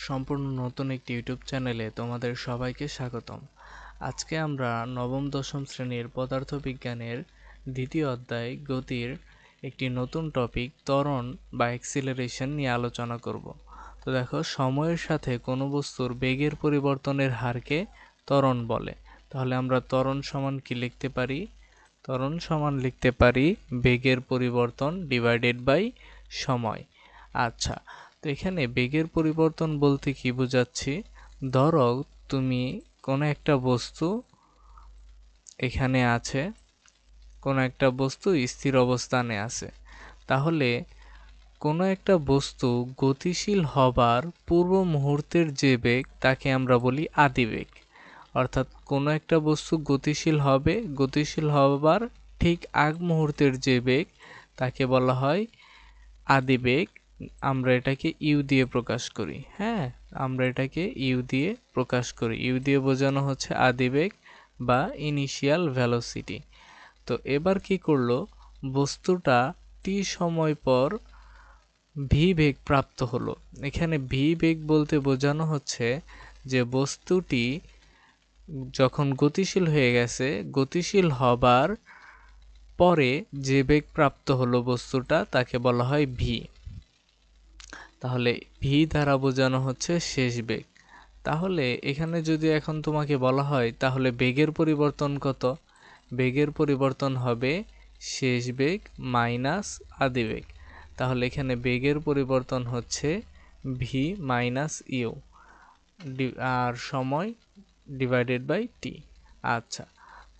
সম্পূর্ণ নতুন একটি ইউটিউব চ্যানেলে তোমাদের সবাইকে স্বাগতম। আজকে আমরা নবম দশম শ্রেণীর পদার্থবিজ্ঞানের দ্বিতীয় অধ্যায় গতির একটি নতুন টপিক ত্বরণ বা অ্যাক্সিলারেশন নিয়ে আলোচনা করব। তো দেখো, সময়ের সাথে কোনো বস্তুর বেগের পরিবর্তনের হারকে ত্বরণ বলে। তাহলে আমরা ত্বরণ সমান কি লিখতে পারি? ত্বরণ সমান লিখতে পারি বেগের পরিবর্তন ডিভাইডেড বাই সময়। আচ্ছা, তো এখানে বেগের পরিবর্তন বলতে কি বোঝাচ্ছি? ধরো তুমি কোনো একটা বস্তু এখানে আছে, কোনো একটা বস্তু স্থির অবস্থানে আছে। তাহলে কোনো একটা বস্তু গতিশীল হবার পূর্ব মুহূর্তের যে বেগ তাকে আমরা বলি আদিবেগ। অর্থাৎ কোনো একটা বস্তু গতিশীল হবে, গতিশীল হবার ঠিক আগ মুহূর্তের যে বেগ তাকে বলা হয় আদিবেগ। আমরা এটাকে ইউ দিয়ে প্রকাশ করি। হ্যাঁ, আমরা এটাকে ইউ দিয়ে প্রকাশ করি। ইউ দিয়ে বোঝানো হচ্ছে আদিবেগ বা ইনিশিয়াল ভেলোসিটি। তো এবার কি করলো, বস্তুটা টি সময় পর ভি বেগ প্রাপ্ত হলো। এখানে ভি বেগ বলতে বোঝানো হচ্ছে যে বস্তুটি যখন গতিশীল হয়ে গেছে, গতিশীল হবার পরে যে বেগ প্রাপ্ত হলো বস্তুটা তাকে বলা হয় ভি। তাহলে ভি দ্বারা বোঝানো হচ্ছে শেষ বেগ। তাহলে এখানে যদি এখন তোমাকে বলা হয় তাহলে বেগের পরিবর্তন কত? বেগের পরিবর্তন হবে শেষ বেগ মাইনাস আদিবেগ। তাহলে এখানে বেগের পরিবর্তন হচ্ছে ভি মাইনাস ইউ আর সময় ডিভাইডেড বাই টি। আচ্ছা,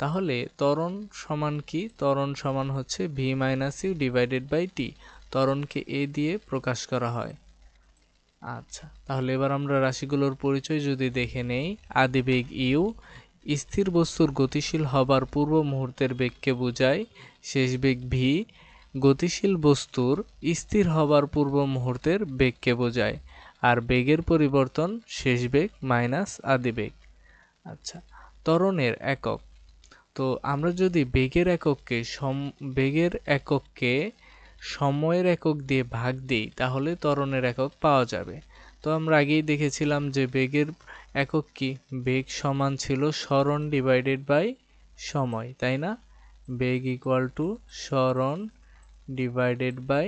তাহলে ত্বরণ সমান কি? ত্বরণ সমান হচ্ছে V minus U divided by T. ত্বরণকে এ দিয়ে প্রকাশ করা হয়। আচ্ছা, তাহলে এবার আমরা রাশিগুলোর পরিচয় যদি দেখে নেই। আদিবেগ ইউ স্থির বস্তুর গতিশীল হবার পূর্ব মুহূর্তের বেগকে বোঝায়। শেষ বেগ ভি গতিশীল বস্তুর স্থির হবার পূর্ব মুহূর্তের বেগকে বোঝায়। আর বেগের পরিবর্তন শেষ বেগ মাইনাস আদিবেগ। আচ্ছা, ত্বরণের একক। তো আমরা যদি বেগের একককে সময়ের একক দিয়ে ভাগ দিই তাহলে ত্বরণের একক পাওয়া যাবে। তো আমরা আগেই দেখেছিলাম যে বেগের একক কি? বেগ সমান ছিল সরণ ডিভাইডেড বাই সময়, তাই না? বেগ ইকুয়াল টু সরণ ডিভাইডেড বাই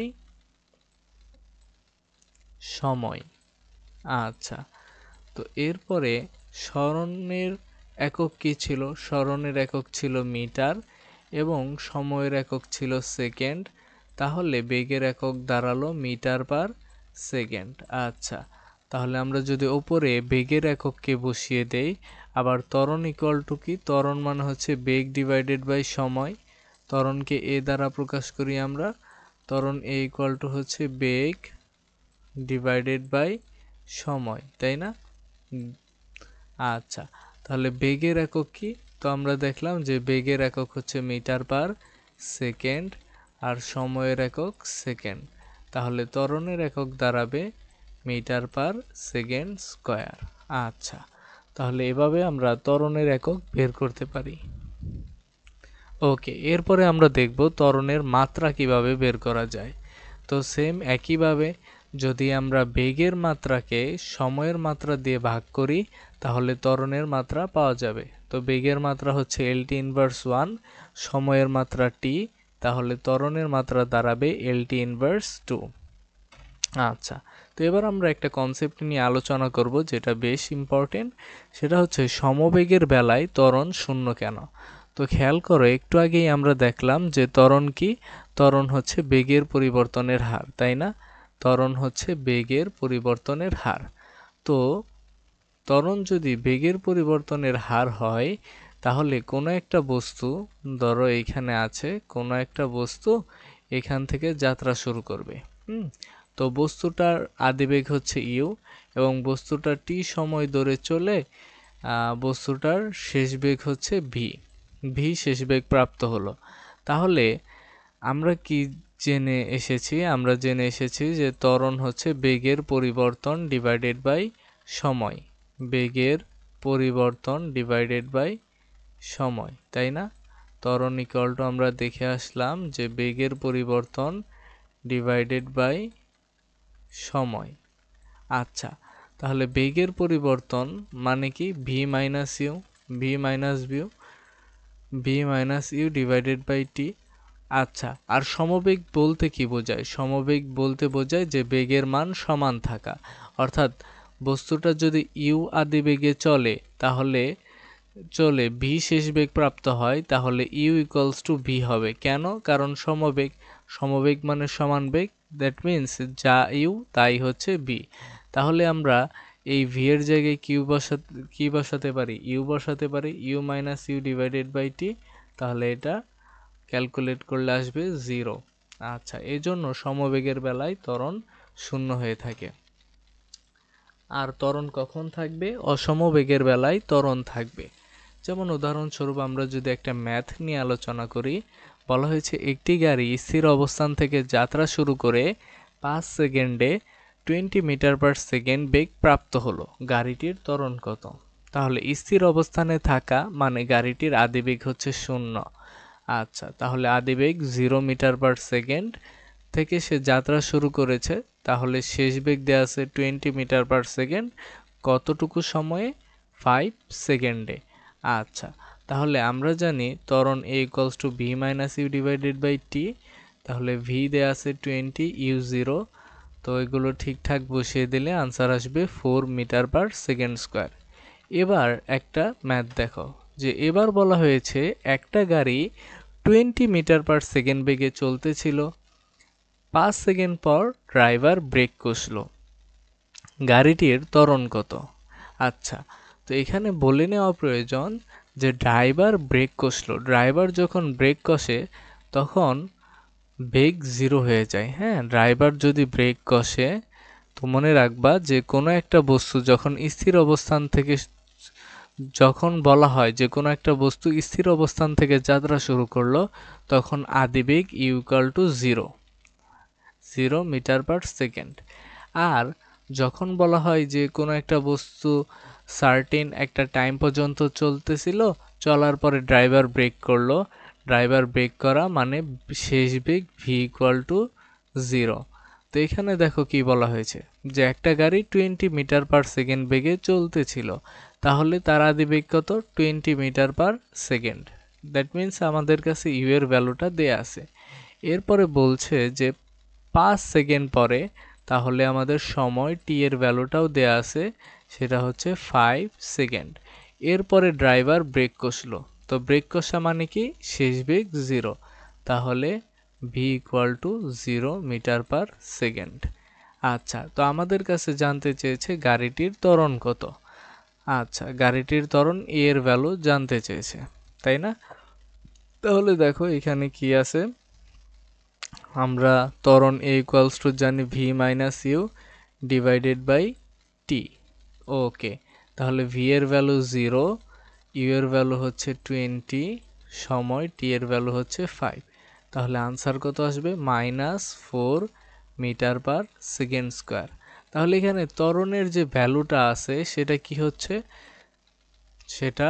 সময়। আচ্ছা, তো এরপরে সরণের একক কি ছিল? সরণের একক ছিল মিটার এবং সময়ের একক ছিল সেকেন্ড। তাহলে বেগের একক দাঁড়ালো মিটার পার সেকেন্ড। আচ্ছা, তাহলে আমরা যদি ওপরে বেগের একককে বসিয়ে দেই, আবার ত্বরণ ইকুয়াল টু কি? ত্বরণ মানে হচ্ছে বেগ ডিভাইডেড বাই সময়। ত্বরণকে এ দ্বারা প্রকাশ করি আমরা। ত্বরণ এ ইকুয়াল টু হচ্ছে বেগ ডিভাইডেড বাই সময়, তাই না? আচ্ছা, তাহলে বেগের একক কি? তো আমরা দেখলাম যে বেগের একক হচ্ছে মিটার পার সেকেন্ড আর সময়ের একক সেকেন্ড। তাহলে ত্বরণের একক দাঁড়াবে মিটার পার সেকেন্ড স্কয়ার। আচ্ছা, তাহলে এভাবে আমরা ত্বরণের একক বের করতে পারি। ওকে, এরপরে আমরা দেখব ত্বরণের মাত্রা কিভাবে বের করা যায়। তো সেম একইভাবে যদি আমরা বেগের মাত্রাকে সময়ের মাত্রা দিয়ে ভাগ করি তাহলে ত্বরণের মাত্রা পাওয়া যাবে। তো বেগের মাত্রা হচ্ছে এলটি ইনভার্স 1, সময়ের মাত্রা টি, তাহলে ত্বরণের মাত্রা দাঁড়াবে এলটি ইনভার্স 2। আচ্ছা, তো এবার আমরা একটা কনসেপ্ট নিয়ে আলোচনা করব যেটা বেশ ইম্পর্টেন্ট। সেটা হচ্ছে সমবেগের বেলায় ত্বরণ শূন্য কেন? তো খেয়াল করো, একটু আগেই আমরা দেখলাম যে ত্বরণ কি? ত্বরণ হচ্ছে বেগের পরিবর্তনের হার, তাই না? ত্বরণ হচ্ছে বেগের পরিবর্তনের হার। তো ত্বরণ যদি বেগের পরিবর্তনের হার হয় তাহলে কোনো একটা বস্তু, ধরো এইখানে আছে কোনো একটা বস্তু, এখান থেকে যাত্রা শুরু করবে। তো বস্তুটার আদিবেগ হচ্ছে ইউ এবং বস্তুটা টি সময় ধরে চলে বস্তুটার শেষ বেগ হচ্ছে ভি। ভি শেষ বেগ প্রাপ্ত হলো। তাহলে আমরা কি জেনে এসেছি? আমরা জেনে এসেছি যে ত্বরণ হচ্ছে বেগের পরিবর্তন ডিভাইডেড বাই সময়। বেগের পরিবর্তন ডিভাইডেড বাই সময়, তাই না? ত্বরণ ইকুয়াল টু আমরা দেখে আসলাম যে বেগের পরিবর্তন ডিভাইডেড বাই সময়। আচ্ছা, তাহলে বেগের পরিবর্তন মানে কি V minus U, V minus U, V minus U divided by T. আচ্ছা, আর সমবেগ বলতে কি বোঝায়? সমবেগ বলতে বোঝায় যে বেগের মান সমান থাকা, অর্থাৎ বস্তুটা যদি ইউ আদি বেগে চলে তাহলে ভি শেষ বেগ প্রাপ্ত হয়, তাহলে ইউ ইকুয়ালস টু ভি হবে। কেন? কারণ সমবেগ, সমবেগ মানে সমান বেগ, দ্যাট মিন্স যা ইউ তাই হচ্ছে ভি। তাহলে আমরা এই ভি এর জায়গায় কি বসাতে পারি? ইউ বসাতে পারি, U minus U divided by T. তাহলে এটা ক্যালকুলেট করলে আসবে 0। আচ্ছা, এই জন্য সমবেগের বেলায় ত্বরণ 0 হয়ে থাকে। আর ত্বরণ কখন থাকবে? অসমবেগের বেলায় ত্বরণ থাকবে। যেমন উদাহরণস্বরূপ আমরা যদি একটা ম্যাথ নিয়ে আলোচনা করি, বলা হয়েছে একটি গাড়ি স্থির অবস্থান থেকে যাত্রা শুরু করে 5 সেকেন্ডে 20 মিটার পার সেকেন্ড বেগ প্রাপ্ত হলো, গাড়িটির ত্বরণ কত? তাহলে স্থির অবস্থানে থাকা মানে গাড়িটির আদিবেগ হচ্ছে 0। আচ্ছা, তাহলে আদিবেগ 0 মিটার পার সেকেন্ড থেকে সে যাত্রা শুরু করেছে, তাহলে শেষ বেগ দেওয়া আছে 20 মিটার পার সেকেন্ড, কতটুকু সময়ে? 5 সেকেন্ডে। আচ্ছা, তাহলে আমরা জানি ত্বরণ a equals to V minus U divided by T. তাহলে ভি দেওয়া আছে 20, ইউ 0, তো এগুলো ঠিকঠাক বসিয়ে দিলে আনসার আসবে 4 মিটার পার সেকেন্ড স্কোয়ার। এবার একটা ম্যাথ দেখো, যে এবার বলা হয়েছে একটা গাড়ি 20 মিটার পার সেকেন্ড বেগে চলতেছিল, 5 সেকেন্ড পর ড্রাইভার ব্রেক কষল, গাড়িটির ত্বরণ কত? আচ্ছা, তো এখানে বলে নেওয়া প্রয়োজন যে ড্রাইভার ব্রেক কষল, ড্রাইভার যখন ব্রেক কষে তখন বেগ 0 হয়ে যায়। হ্যাঁ, ড্রাইভার যদি ব্রেক কষে, তো মনে রাখবা যে কোনো একটা বস্তু যখন স্থির অবস্থান থেকে, যখন বলা হয় যে কোনো একটা বস্তু স্থির অবস্থান থেকে যাত্রা শুরু করলো, তখন আদিবেগ U equal to 0 metre per second. আর যখন বলা হয় যে কোনো একটা বস্তু সার্টেন একটা টাইম পর্যন্ত চলতেছিল, চলার পরে ড্রাইভার ব্রেক করলো, ড্রাইভার ব্রেক করা মানে শেষ বেগ ভি ইকুয়াল টু 0। তো এখানে দেখো কি বলা হয়েছে, যে একটা গাড়ি 20 মিটার পার সেকেন্ড বেগে চলতেছিল, তাহলে তার আদিবেগ কত? 20 metre per second. That means আমাদের কাছে ইউ এর ভ্যালুটা দেয়া আছে। এরপরে বলছে যে 5 সেকেন্ড পরে, তাহলে আমাদের সময় টি এর ভ্যালুটাও দেয়া আছে, সেটা হচ্ছে 5 সেকেন্ড। এরপরে ড্রাইভার ব্রেক কষলো, তো ব্রেক কষা মানে কি? শেষ বেগ 0, তাহলে V equal to 0 metre per second. আচ্ছা, তো আমাদের কাছে জানতে চেয়েছে গাড়িটির ত্বরণ কত। আচ্ছা, গাড়িটির ত্বরণ এ এর ভ্যালু জানতে চেয়েছে, তাই না? তাহলে দেখো এখানে কি আছে, আমরা ত্বরণ a ইকুয়ালস টু জানি V minus U divided by T. Okay, তাহলে ভি এর ভ্যালু 0, ইউ এর ভ্যালু হচ্ছে 20, সময় টি এর ভ্যালু হচ্ছে 5। তাহলে আনসার কত আসবে? -4 মিটার পার সেকেন্ড স্কোয়ার। তাহলে এখানে ত্বরণের যে ভ্যালুটা আছে সেটা কি হচ্ছে? সেটা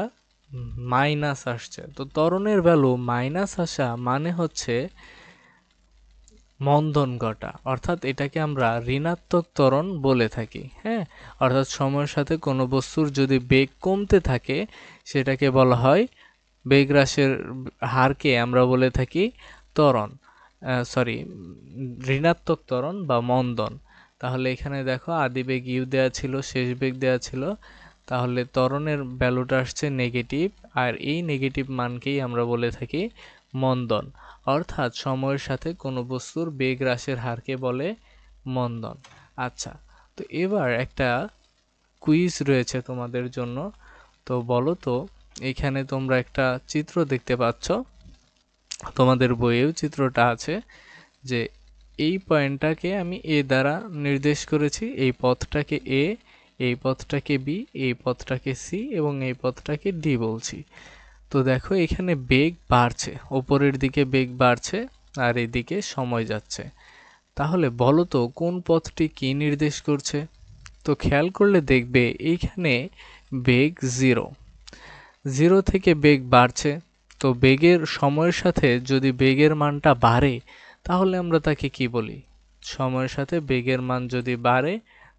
মাইনাস আসছে। তো ত্বরণের ভ্যালু মাইনাস আসা মানে হচ্ছে মন্দন ঘটা, অর্থাৎ এটাকে আমরা ঋণাত্মক ত্বরণ বলে থাকি। হ্যাঁ, অর্থাৎ সময়ের সাথে কোনো বস্তুর যদি বেগ কমতে থাকে সেটাকে বলা হয়, বেগ হ্রাসের হারকে আমরা বলে থাকি ত্বরণ, সরি, ঋণাত্মক ত্বরণ বা মন্দন। তাহলে এখানে দেখো আদিবেগ ইউ দেয়া ছিল, শেষ বেগ দেয়া ছিল, তাহলে ত্বরণের ভ্যালুটা আসছে নেগেটিভ, আর এই নেগেটিভ মানকেই আমরা বলে থাকি মন্দন। অর্থাৎ সময়ের সাথে কোনো বস্তুর বেগ হ্রাসের হারকে বলে মন্দন। আচ্ছা, তো এবার একটা কুইজ রয়েছে তোমাদের জন্য। তো বলো তো, এখানে তোমরা একটা চিত্র দেখতে পাচ্ছ, তোমাদের বইয়েও চিত্রটা আছে, যে এই পয়েন্টটাকে আমি এ দ্বারা নির্দেশ করেছি, এই পথটাকে এ, এই পথটাকে বি, এই পথটাকে সি এবং এই পথটাকে ডি বলছি। তো দেখো এখানে বেগ বাড়ছে, ওপরের দিকে বেগ বাড়ছে আর এদিকে সময় যাচ্ছে। তাহলে বলো তো কোন পথটি কি নির্দেশ করছে? তো খেয়াল করলে দেখবে এইখানে বেগ 0 থেকে বেগ বাড়ছে। তো বেগের সময়ের সাথে যদি বেগের মানটা বাড়ে তাহলে আমরা তাকে কি বলি? সময়ের সাথে বেগের মান যদি বাড়ে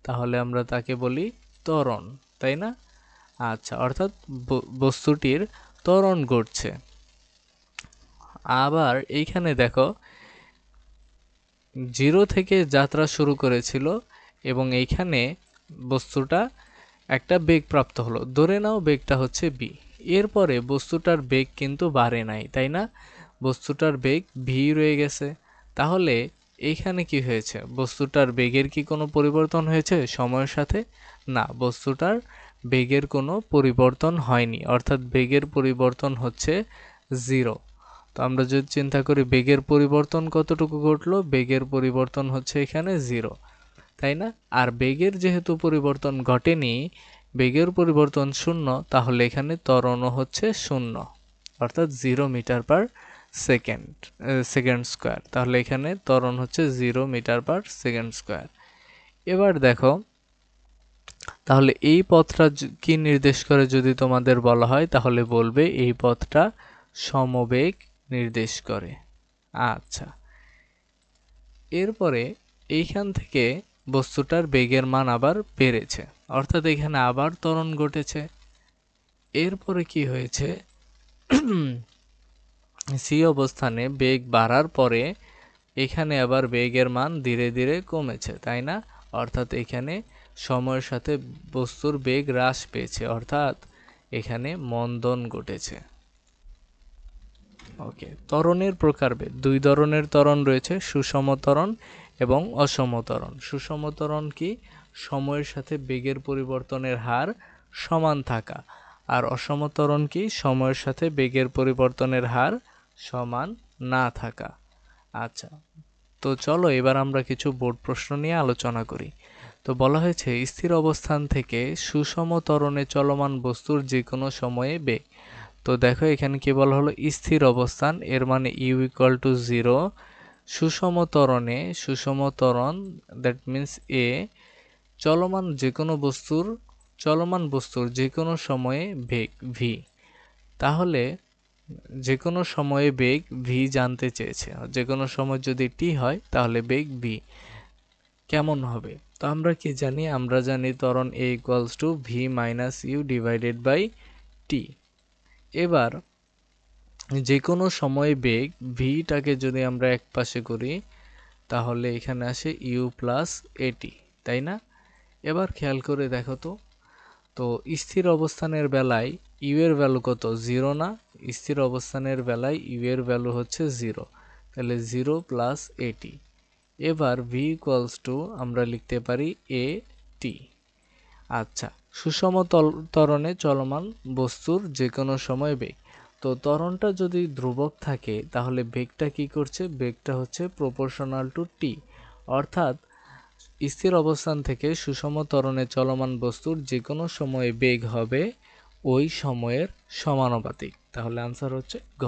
তাহলে আমরা তাকে বলি ত্বরণ, তাই না? আচ্ছা, অর্থাৎ বস্তুটির ত্বরণ ঘটছে। আবার এইখানে দেখো 0 থেকে যাত্রা শুরু করেছিল এবং এইখানে বস্তুটা একটা বেগ প্রাপ্ত হলো, ধরে নাও বেগটা হচ্ছে v। এরপরে বস্তুটার বেগ কিন্তু বাড়ে নাই, তাই না? বস্তুটার বেগ v রয়ে গেছে। তাহলে এইখানে কি হয়েছে? বস্তুটার বেগের কি কোনো পরিবর্তন হয়েছে সময়ের সাথে? না, বস্তুটার বেগের কোনো পরিবর্তন হয়নি, অর্থাৎ বেগের পরিবর্তন হচ্ছে 0। তো আমরা যদি চিন্তা করি বেগের পরিবর্তন কতটুকু ঘটলো, বেগের পরিবর্তন হচ্ছে এখানে 0, তাই না? আর বেগের যেহেতু পরিবর্তন ঘটেনি, বেগের পরিবর্তন 0, তাহলে এখানে ত্বরণও হচ্ছে 0, অর্থাৎ 0 মিটার পার সেকেন্ড স্কয়ার। তাহলে এখানে ত্বরণ হচ্ছে 0 মিটার পার সেকেন্ড স্কয়ার। এবার দেখো, তাহলে এই পথটা কি নির্দেশ করে যদি তোমাদের বলা হয়, তাহলে বলবে এই পথটা সমবেগ নির্দেশ করে। আচ্ছা, এরপরে এইখান থেকে বস্তুটার বেগের মান আবার বেড়েছে, অর্থাৎ এখানে আবার ত্বরণ ঘটেছে। এরপরে কি হয়েছে, সি অবস্থানে বেগ বাড়ার পরে এখানে আবার বেগের মান ধীরে ধীরে কমেছে, তাই না? অর্থাৎ এখানে সময়ের সাথে বস্তুর বেগ হ্রাস পেয়েছে, অর্থাৎ এখানে মন্দন ঘটেছে। ওকে, ত্বরণের প্রকারভেদ। দুই ধরনের ত্বরণ রয়েছে, সুষম ত্বরণ এবং অসম ত্বরণ। সুষম ত্বরণ কি? সময়ের সাথে বেগের পরিবর্তনের হার সমান থাকা। আর অসম ত্বরণ কি? সময়ের সাথে বেগের পরিবর্তনের হার সমান না থাকা। আচ্ছা, তো চলো এবার আমরা কিছু বোর্ড প্রশ্ন নিয়ে আলোচনা করি। তো বলা হয়েছে স্থির অবস্থান থেকে সুষম ত্বরণে চলমান বস্তুর যে কোনো সময়ে বেগ। তো দেখো এখানে কি বলা হলো, স্থির অবস্থান, এর মানে u ইকুয়াল টু 0। সুষম ত্বরণ দ্যাট মিন্স এ, চলমান বস্তুর যে কোনো সময়ে বেগ v। তাহলে যে কোনো সময়ে বেগ v জানতে চেয়েছে, যে কোনো সময় যদি t হয় তাহলে বেগ v কেমন হবে? তো আমরা কি জানি? আমরা জানি ত্বরণ a equals to v minus u divided by t। এবার যে কোনো সময় বেগ ভটাকে যদি আমরা এক পাশে করি, তাহলে এখানে আসে u প্লাস এটি, তাই না? এবার খেয়াল করে দেখো তো, তো স্থির অবস্থানের বেলায় u এর ভ্যালু কত? 0 না? স্থির অবস্থানের বেলায় u এর ভ্যালু হচ্ছে 0, তাহলে 0 প্লাস এটি। এবার v ইকুয়ালস টু আমরা লিখতে পারি a t। আচ্ছা, সুষম ত্বরণে চলমান বস্তুর যে কোনো সময় বেগ। তো ত্বরণটা যদি ধ্রুবক থাকে তাহলে বেগটা কি করছে? বেগটা হচ্ছে প্রপোর্শনাল টু টি, অর্থাৎ স্থির অবস্থান থেকে সুষম ত্বরণে চলমান বস্তুর যে কোনো সময়ে বেগ হবে ওই সময়ের সমানুপাতিক। তাহলে আনসার হচ্ছে ঘ।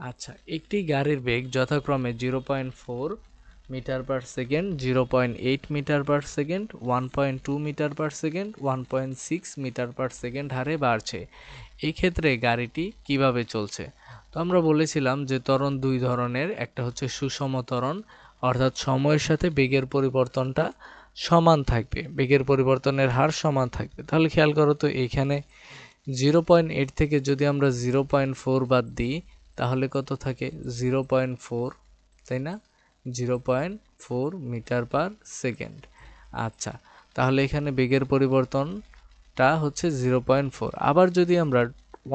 আচ্ছা, একটি গাড়ির বেগ যথাক্রমে 0.4 metre per second, 0.8 metre per second, 1.2 metre per second, 1.6 metre per second হারে বাড়ছে। এই ক্ষেত্রে গাড়িটি কিভাবে চলছে? তো আমরা বলেছিলাম যে ত্বরণ দুই ধরনের, একটা হচ্ছে সুষম ত্বরণ, অর্থাৎ সময়ের সাথে বেগের পরিবর্তনটা সমান থাকবে, বেগের পরিবর্তনের হার সমান থাকবে। তাহলে খেয়াল করো তো, এইখানে 0.8 থেকে যদি আমরা 0.4 বাদ দিই তাহলে কত থাকে? 0.4, তাই না? 0.4 মিটার পার সেকেন্ড। আচ্ছা, তাহলে এখানে বেগের পরিবর্তনটা হচ্ছে 0.4। আবার যদি আমরা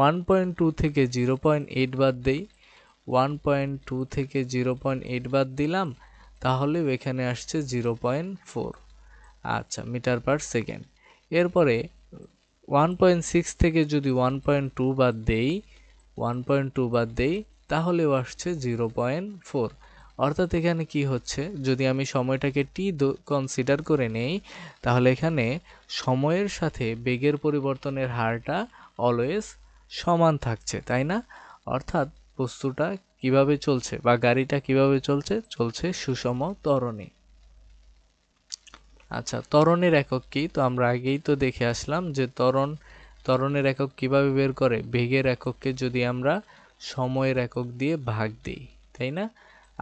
1.2 থেকে 0.8 বাদ দেই, 1.2 থেকে 0.8 বাদ দিলাম, তাহলে এখানে আসছে 0.4, আচ্ছা, মিটার পার সেকেন্ড। এরপরে 1.6 থেকে যদি 1.2 বাদ দেই তাহলেও আসছে 0.4। অর্থাৎ এখানে কি হচ্ছে, যদি আমি সময়টাকে টি কনসিডার করে নেই তাহলে এখানে সময়ের সাথে বেগের পরিবর্তনের হারটা অলওয়েজ সমান থাকছে, তাই না? অর্থাৎ বস্তুটা কিভাবে চলছে বা গাড়িটা কিভাবে চলছে সুষম ত্বরণে। আচ্ছা, ত্বরণের একক কি? তো আমরা আগেই তো দেখে আসলাম যে ত্বরণের একক কিভাবে বের করে? বেগের একককে যদি আমরা সময়ের একক দিয়ে ভাগ দিই, তাই না?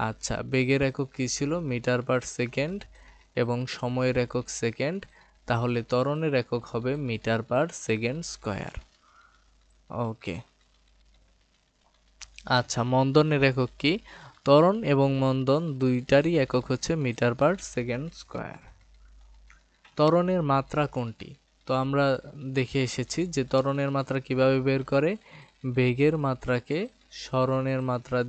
আচ্ছা, বেগের একক কি ছিল? মিটার পার সেকেন্ড, এবং সময়ের একক সেকেন্ড, তাহলে ত্বরণের একক হবে মিটার পার সেকেন্ড স্কয়ার। ওকে, আচ্ছা, মন্দনের একক কি? ত্বরণ এবং মন্দন দুইটারই একক হচ্ছে মিটার পার সেকেন্ড স্কয়ার। ত্বরণের মাত্রা কোনটি? তো আমরা দেখে এসেছি যে ত্বরণের মাত্রা কিভাবে বের করে, বেগের মাত্রাকে সরণের মাত্রা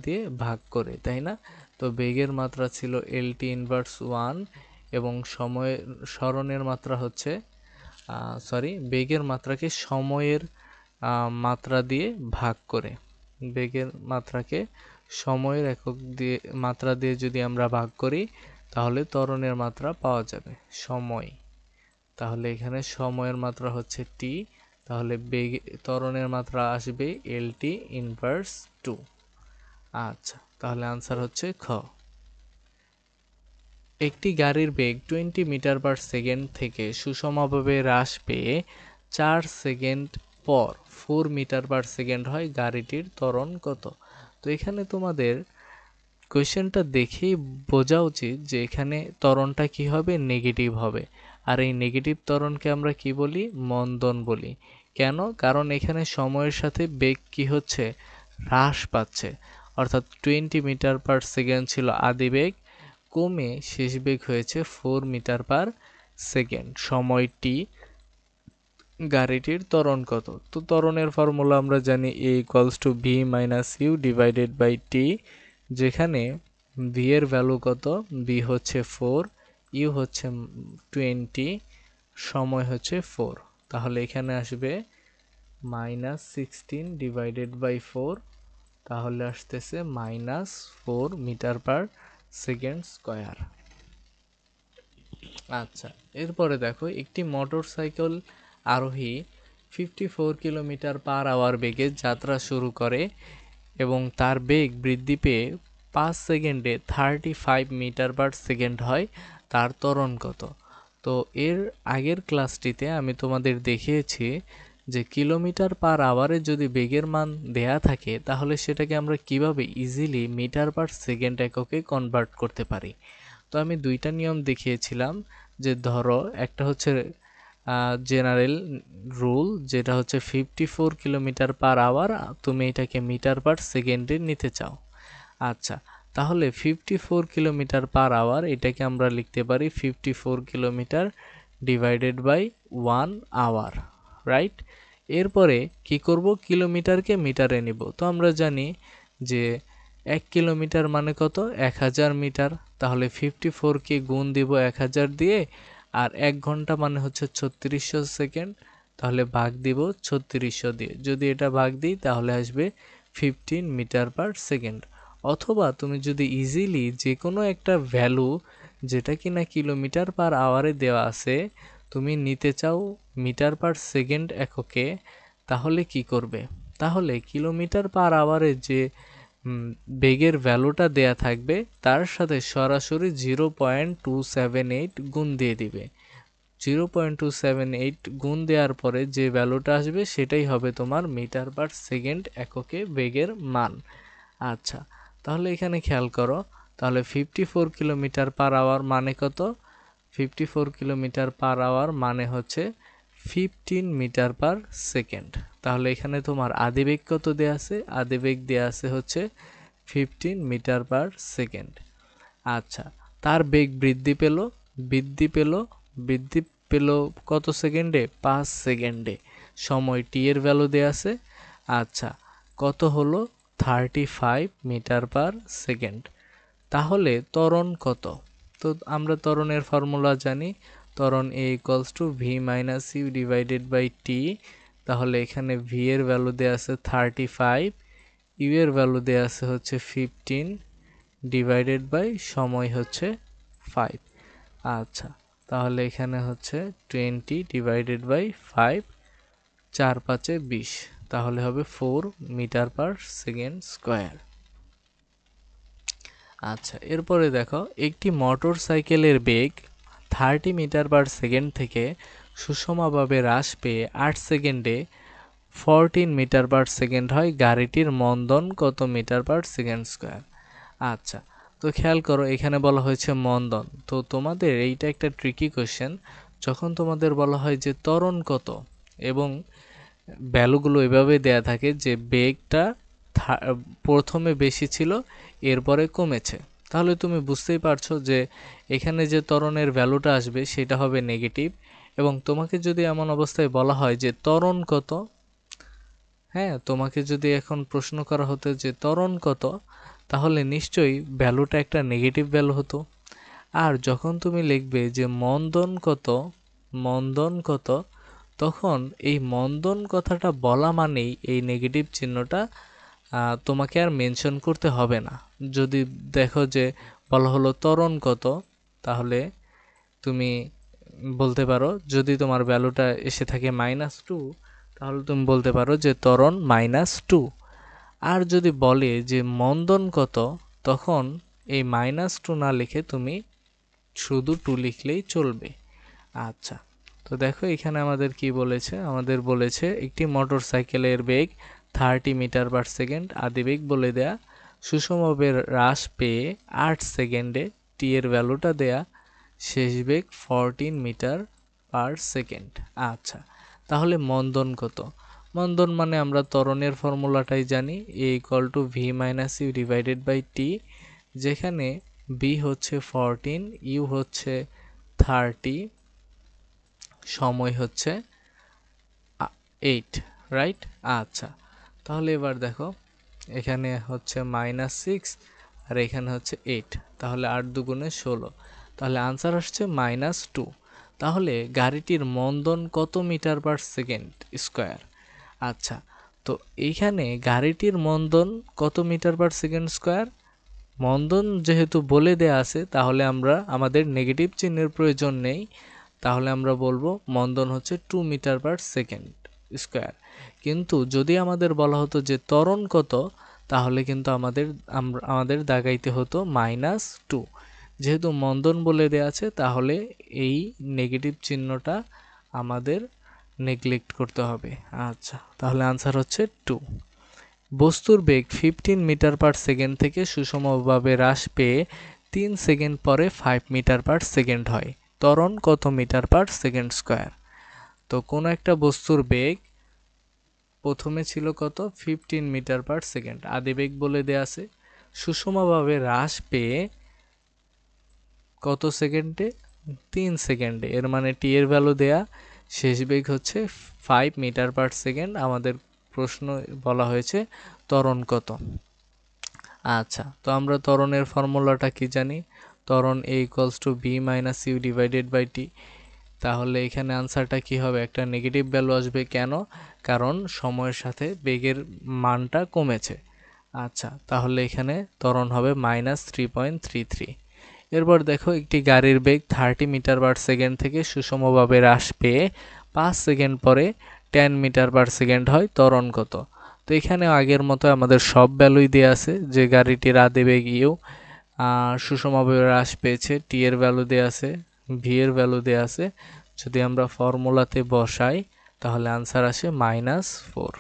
দিয়ে ভাগ করে, তাই না? তো বেগের মাত্রা ছিল এলটি ইনভার্স 1 এবং সরণের মাত্রা হচ্ছে বেগের মাত্রাকে সময়ের মাত্রা দিয়ে ভাগ করে, বেগের মাত্রাকে সময়ের একক দিয়ে মাত্রা দিয়ে যদি আমরা ভাগ করি তাহলে ত্বরণের মাত্রা পাওয়া যাবে সময়। তাহলে এখানে সময়ের মাত্রা হচ্ছে টি, তাহলে ত্বরণের মাত্রা আসবে এলটি ইনভার্স 2। আচ্ছা, তাহলে আনসার হচ্ছে খ। একটি গাড়ির বেগ 20 মিটার পার সেকেন্ড থেকে সুষমভাবে হ্রাস পেয়ে 4 সেকেন্ড পর 4 মিটার পার সেকেন্ড হয়, গাড়িটির ত্বরণ কত? তো এখানে তোমাদের কোয়েশ্চেনটা দেখেই বোঝা উচিত যে এখানে ত্বরণটা কি হবে, নেগেটিভ হবে। আর এই নেগেটিভ ত্বরণকে আমরা কি বলি? মন্দন বলি। কেন? কারণ এখানে সময়ের সাথে বেগ কি হচ্ছে? হ্রাস পাচ্ছে। অর্থাৎ 20 মিটার পার সেকেন্ড ছিল আদি বেগ, কমে শেষ বেগ হয়েছে 4 মিটার পার সেকেন্ড। সময় টি, গাড়িটির ত্বরণ কত? তো ত্বরণের ফর্মুলা আমরা জানি a = v - u divided by টি, যেখানে v এর ভ্যালু কত? v হচ্ছে 4, u হচ্ছে 20, সময় হচ্ছে 4। তাহলে এখানে আসবে -16 ডিভাইডেড বাই 4, তাহলে আসতেছে -4 মিটার পার সেকেন্ড স্কয়ার। আচ্ছা, এরপরে দেখো একটি মোটরসাইকেল আরোহী 54 কিলোমিটার পার আওয়ার বেগে যাত্রা শুরু করে এবং তার বেগ বৃদ্ধি পেয়ে 5 সেকেন্ডে 35 মিটার পার সেকেন্ড হয়, তার ত্বরণ কত? তো এর আগের ক্লাসটিতে আমি তোমাদের দেখিয়েছি যে কিলোমিটার পার আওয়ারে যদি বেগের মান দেয়া থাকে তাহলে সেটাকে আমরা কিভাবে ইজিলি মিটার পার সেকেন্ড এককে কনভার্ট করতে পারি। তো আমি দুইটা নিয়ম দেখিয়েছিলাম, যে ধরো একটা হচ্ছে জেনারেল রুল, যেটা হচ্ছে 54 কিলোমিটার পার আওয়ার, তুমি এটাকে মিটার পার সেকেন্ডে নিতে চাও। আচ্ছা, তাহলে 54 কিলোমিটার পার আওয়ার এটাকে আমরা লিখতে পারি 54 kilometre divided by 1 hour, right? এরপরে কি করব? কিলোমিটারকে মিটারে নিব। তো আমরা জানি যে 1 কিলোমিটার মানে কত? 1000 মিটার। তাহলে 54 কে গুণ দিব 1000 দিয়ে, আর 1 ঘন্টা মানে হচ্ছে 3600 সেকেন্ড, তাহলে ভাগ দিব 3600 দিয়ে। যদি এটা ভাগ দিই তাহলে আসবে 15 মিটার পার সেকেন্ড। অথবা তুমি যদি ইজিলি যে কোনো একটা ভ্যালু যেটা কিনা কিলোমিটার পার আওয়ারে দেওয়া আছে তুমি নিতে চাও মিটার পার সেকেন্ড এককে, তাহলে কি করবে? তাহলে কিলোমিটার পার আওয়ারে যে বেগের ভ্যালুটা দেয়া থাকবে তার সাথে সরাসরি 0.278 গুণ দিয়ে দিবে। 0.278 গুণ দেওয়ার পরে যে ভ্যালুটা আসবে সেটাই হবে তোমার মিটার পার সেকেন্ড এককে বেগের মান। আচ্ছা, তাহলে এখানে খেয়াল করো, তাহলে 54 কিলোমিটার পার আওয়ার মানে কত? 54 কিলোমিটার পার আওয়ার মানে হচ্ছে 15 মিটার পার সেকেন্ড। তাহলে এখানে তোমার আদিবেগ কত দেয়া আছে? আদিবেগ দেয়া আছে হচ্ছে 15 মিটার পার সেকেন্ড। আচ্ছা, তার বেগ বৃদ্ধি পেল কত সেকেন্ডে? 5 সেকেন্ডে। সময় টি এর ভ্যালু দেয়া আছে। আচ্ছা, কত হলো? 35 মিটার পার সেকেন্ড। তাহলে ত্বরণ কত? তো আমরা ত্বরণের ফর্মুলা জানি, ত্বরণ a = v - u divided by T. তাহলে এখানে v এর ভ্যালু দেয়া আছে 35, u এর ভ্যালু দেয়া আছে হচ্ছে 15 ডিভাইডেড বাই সময় হচ্ছে 5। আচ্ছা, তাহলে এখানে হচ্ছে 20 ডিভাইডেড বাই 5, 4 5 20, তাহলে হবে 4 মিটার পার সেকেন্ড স্কয়ার। আচ্ছা, এরপরে দেখো একটি মোটর সাইকেলের বেগ 30 মিটার পার সেকেন্ড থেকে সুষমভাবে হ্রাস পেয়ে 8 সেকেন্ডে 14 মিটার পার সেকেন্ড হয়, গাড়িটির মন্দন কত মিটার পার সেকেন্ড স্কয়ার? আচ্ছা, তো খেয়াল করো এখানে বলা হয়েছে মন্দন। তো তোমাদের এইটা একটা ট্রিকি কোশ্চেন, যখন তোমাদের বলা হয় যে ত্বরণ কত এবং ভ্যালুগুলো এভাবে দেয়া থাকে যে বেগটা প্রথমে বেশি ছিল এরপরে কমেছে, তাহলে তুমি বুঝতেই পারছো যে এখানে যে ত্বরণের ভ্যালুটা আসবে সেটা হবে নেগেটিভ। এবং তোমাকে যদি এমন অবস্থায় বলা হয় যে ত্বরণ কত, হ্যাঁ তোমাকে যদি এখন প্রশ্ন করা হতো যে ত্বরণ কত, তাহলে নিশ্চয়ই ভ্যালুটা একটা নেগেটিভ ভ্যালু হতো। আর যখন তুমি লিখবে যে মন্দন কত, মন্দন কত, তখন এই মন্দন কথাটা বলা মানেই এই নেগেটিভ চিহ্নটা তোমাকে আর মেনশন করতে হবে না। যদি দেখো যে বলা হলো ত্বরণ কত, তাহলে তুমি বলতে পারো, যদি তোমার ভ্যালুটা এসে থাকে -2, তাহলে তুমি বলতে পারো যে ত্বরণ -2। আর যদি বলে যে মন্দন কত, তখন এই -2 না লিখে তুমি শুধু 2 লিখলেই চলবে। আচ্ছা, তো দেখো এখানে আমাদের কি বলেছে, আমাদের বলেছে একটি মোটরসাইকেলের বেগ 30 মিটার পার সেকেন্ড, আদিবেগ বলে দেয়া, সুষম বেগ হ্রাস পেয়ে 8 সেকেন্ডে টি এর ভ্যালুটা দেয়া, শেষ বেগ 14 মিটার পার সেকেন্ড। আচ্ছা, তাহলে মন্দন কত? মন্দন মানে আমরা ত্বরণের ফর্মুলাটাই জানি, a = v - u divided by টি, যেখানে b হচ্ছে 14, u হচ্ছে 30, সময় হচ্ছে 8, রাইট? আচ্ছা, তাহলে এবার দেখো এখানে হচ্ছে -6 আর এখানে হচ্ছে 8, তাহলে 8 দুগুণে 16, তাহলে আনসার আসছে -2। তাহলে গাড়িটির মন্দন কত মিটার পার সেকেন্ড স্কয়ার? আচ্ছা, তো এইখানে গাড়িটির মন্দন কত মিটার পার সেকেন্ড স্কয়ার? মন্দন যেহেতু বলে দেয়া আছে, তাহলে আমরা আমাদের নেগেটিভ চিহ্নের প্রয়োজন নেই, তাহলে আমরা বলবো মন্দন হচ্ছে 2 মিটার পার সেকেন্ড স্কয়ার। কিন্তু যদি আমাদের বলা হতো যে ত্বরণ কত, তাহলে কিন্তু আমাদের দাগাইতে হতো -2। যেহেতু মন্দন বলে দেয়া আছে, তাহলে এই নেগেটিভ চিহ্নটা আমাদের নেগলেক্ট করতে হবে। আচ্ছা, তাহলে আনসার হচ্ছে 2। বস্তুর বেগ 15 মিটার পার সেকেন্ড থেকে সুষমভাবে হ্রাস পেয়ে 3 সেকেন্ড পরে 5 মিটার পার সেকেন্ড হয়, ত্বরণ কত মিটার পার সেকেন্ড স্কয়ার? তো কোনো একটা বস্তুর বেগ প্রথমে ছিল কত, 15 মিটার পার সেকেন্ড, আদিবেগ বলে দেয়া আছে, সুষমভাবে হ্রাস পেয়ে কত সেকেন্ডে? 3 সেকেন্ডে, এর মানে টি এর ভ্যালু দেয়া, শেষ বেগ হচ্ছে 5 মিটার পার সেকেন্ড। আমাদের প্রশ্ন বলা হয়েছে ত্বরণ কত। আচ্ছা, তো আমরা ত্বরণের ফর্মুলাটা কি জানি? ত্বরণ a = v - u divided by T. তাহলে এখানে আনসারটা কি হবে? একটা নেগেটিভ ভ্যালু আসবে, কেন? কারণ সময়ের সাথে বেগের মানটা কমেছে। আচ্ছা, তাহলে এখানে ত্বরণ হবে -3.33। এরপর দেখো একটি গাড়ির বেগ 30 মিটার পার সেকেন্ড থেকে সুষমভাবে হ্রাস পেয়ে 5 সেকেন্ড পরে 10 মিটার পার সেকেন্ড হয়, ত্বরণ কত? তো এখানে আগের মতো আমাদের সব ভ্যালুই দেওয়া আছে, যে গাড়িটির আদিবেগ ইউ, সুষমভাবে হ্রাস পেয়েছে, টি এর ভ্যালু দেওয়া আছে, ভি এর ভ্যালু দেওয়া আছে। যদি আমরা ফর্মুলাতে বসাই তাহলে আনসার আসে -4।